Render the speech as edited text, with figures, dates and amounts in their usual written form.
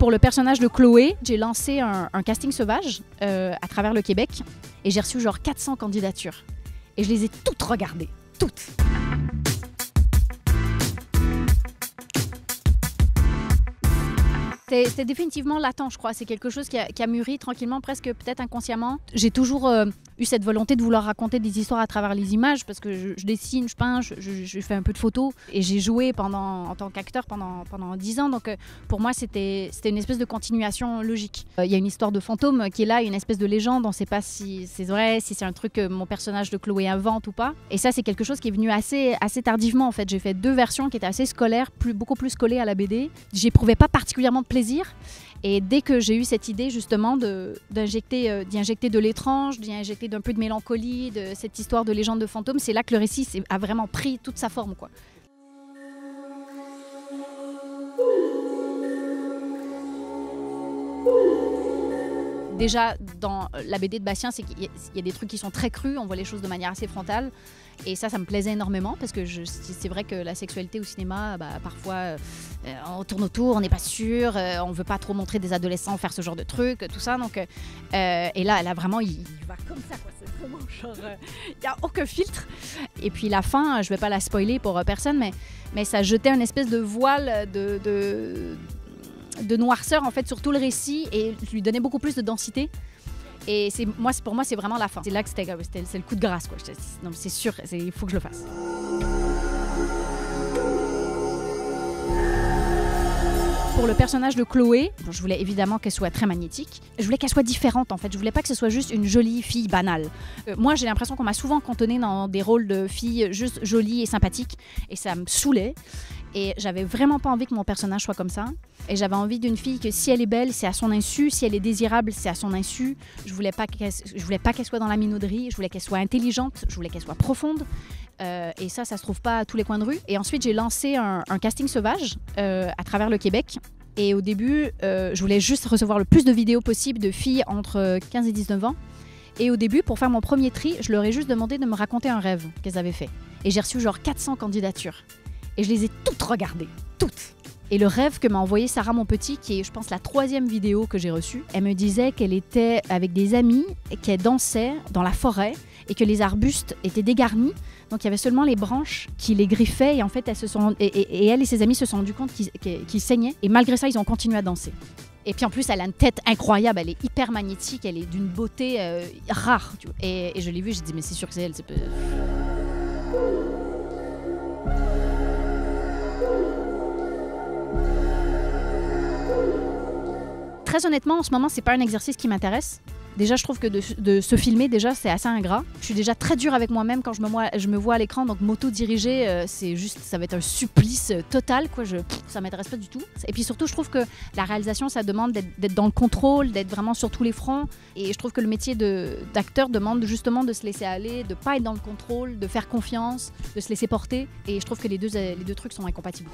Pour le personnage de Chloé, j'ai lancé un casting sauvage à travers le Québec et j'ai reçu genre 400 candidatures. Et je les ai toutes regardées, toutes. C'était définitivement latent, je crois. C'est quelque chose qui a mûri tranquillement, presque peut-être inconsciemment. J'ai toujours eu cette volonté de vouloir raconter des histoires à travers les images parce que je dessine, je peins, je fais un peu de photos. Et j'ai joué en tant qu'acteur pendant 10 ans. Donc pour moi, c'était une espèce de continuation logique. Il y a une histoire de fantôme qui est là, une espèce de légende. On ne sait pas si c'est vrai, si c'est un truc que mon personnage de Chloé invente ou pas. Et ça, c'est quelque chose qui est venu assez tardivement en fait. J'ai fait 2 versions qui étaient assez scolaires, beaucoup plus collées à la BD. J'éprouvais pas particulièrement de plaisir. Et dès que j'ai eu cette idée justement d'y injecter de l'étrange, d'y injecter d'un peu de mélancolie, de cette histoire de légende de fantôme, c'est là que le récit a vraiment pris toute sa forme, quoi. Déjà, dans la BD de Bastien, c'est qu'il y a des trucs qui sont très crus, on voit les choses de manière assez frontale. Et ça me plaisait énormément parce que c'est vrai que la sexualité au cinéma, parfois, on tourne autour, on n'est pas sûr, on ne veut pas trop montrer des adolescents faire ce genre de trucs, tout ça. Donc, et là, vraiment, il va comme ça, quoi. C'est vraiment genre, il n'y a aucun filtre. Et puis la fin, je ne vais pas la spoiler pour personne, mais ça jetait une espèce de voile de noirceur en fait sur tout le récit et lui donnait beaucoup plus de densité. Et pour moi, c'est vraiment la fin. C'est là que c'est le coup de grâce, quoi. Non, c'est sûr, il faut que je le fasse. Pour le personnage de Chloé, je voulais évidemment qu'elle soit très magnétique. Je voulais qu'elle soit différente, en fait. Je voulais pas que ce soit juste une jolie fille banale. Moi, j'ai l'impression qu'on m'a souvent cantonnée dans des rôles de filles juste jolies et sympathiques. Et ça me saoulait. Et j'avais vraiment pas envie que mon personnage soit comme ça. Et j'avais envie d'une fille que si elle est belle, c'est à son insu. Si elle est désirable, c'est à son insu. Je voulais pas qu'elle soit dans la minauderie. Je voulais qu'elle soit intelligente. Je voulais qu'elle soit profonde. Et ça se trouve pas à tous les coins de rue. Et ensuite, j'ai lancé un casting sauvage à travers le Québec. Et au début, je voulais juste recevoir le plus de vidéos possible de filles entre 15 et 19 ans. Et au début, pour faire mon premier tri, je leur ai juste demandé de me raconter un rêve qu'elles avaient fait. Et j'ai reçu genre 400 candidatures. Et je les ai toutes regardées, toutes. Et le rêve que m'a envoyé Sarah Monpetit, qui est, je pense, la 3e vidéo que j'ai reçue, elle me disait qu'elle était avec des amis, qu'elle dansait dans la forêt et que les arbustes étaient dégarnis. Donc il y avait seulement les branches qui les griffaient et en fait, elle et ses amis se sont rendus compte qu'ils saignaient. Et malgré ça, ils ont continué à danser. Et puis en plus, elle a une tête incroyable, elle est hyper magnétique, elle est d'une beauté rare. Tu vois. Et je l'ai vue, j'ai dit, mais c'est sûr que c'est elle. Très honnêtement, en ce moment, c'est pas un exercice qui m'intéresse. Déjà, je trouve que de se filmer, déjà, c'est assez ingrat. Je suis déjà très dure avec moi-même quand je me vois à l'écran, donc m'auto-diriger, ça va être un supplice total, quoi. Ça m'intéresse pas du tout. Et puis surtout, je trouve que la réalisation, ça demande d'être dans le contrôle, d'être vraiment sur tous les fronts. Et je trouve que le métier d'acteur demande justement de se laisser aller, de pas être dans le contrôle, de faire confiance, de se laisser porter. Et je trouve que les deux trucs sont incompatibles.